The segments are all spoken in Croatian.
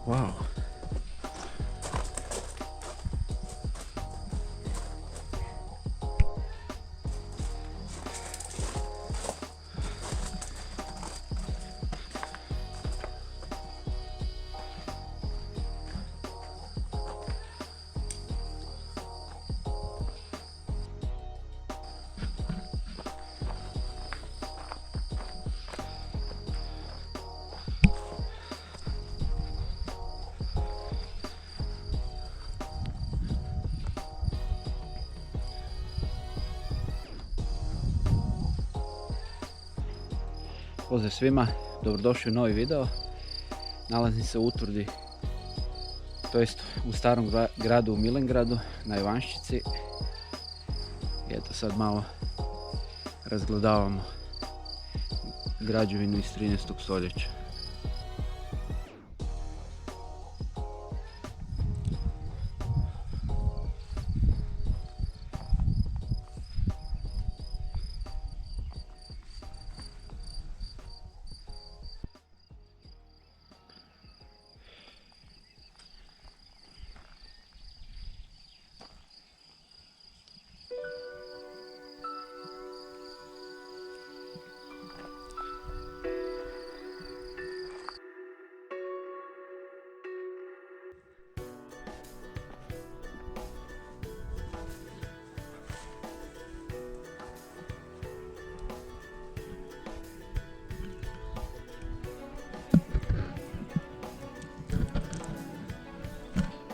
Wow. Pozdrav svima, dobrodošli u novi video. Nalazim se u Utvrdi, to jest u starom gradu u Milengradu, na Ivanščici. I eto sad malo razgledavamo građevinu iz 13. stoljeća.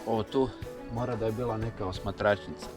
Ovo tu mora da je bila neka osmatračnica.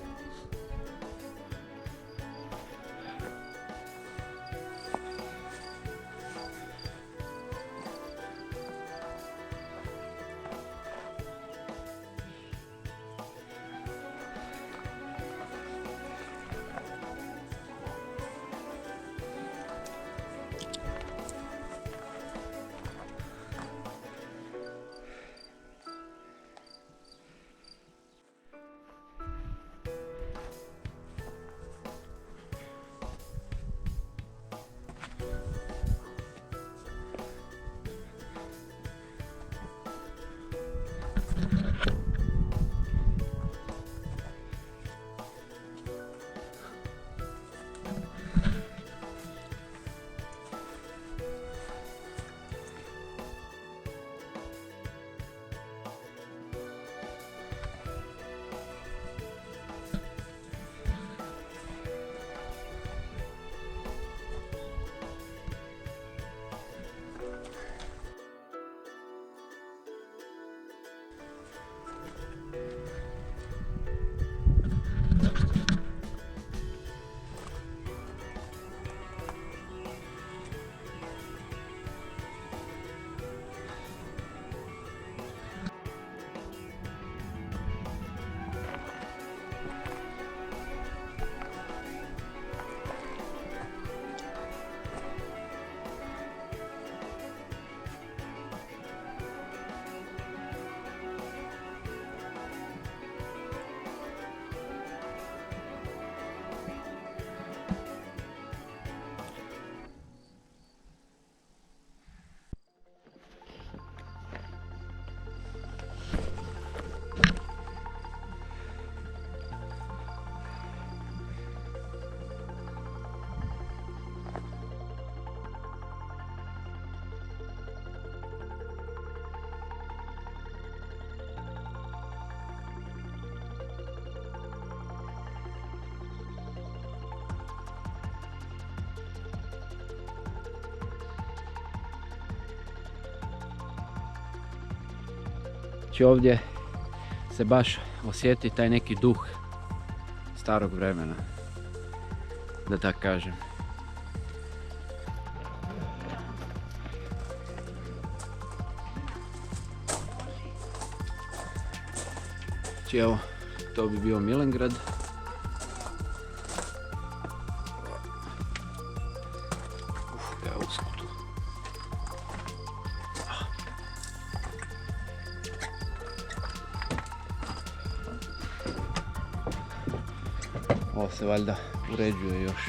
Znači ovdje se baš osjeti taj neki duh starog vremena, da tako kažem. Znači evo, to bi bio Milengrad. Evo usko tu. Ovo se valjda uređuje još.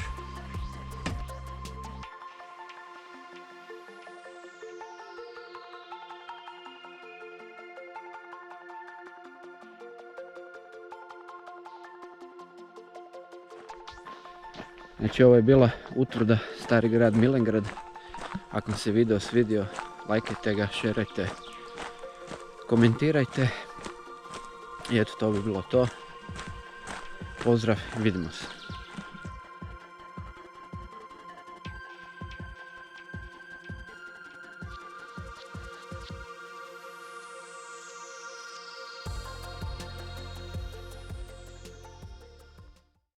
Znači ovo je bila utvrda Stari grad Milengrad. Ako vam se video svidio, lajkajte ga, šerajte, komentirajte. I eto, to bi bilo to. Pozdrav, vidimo se.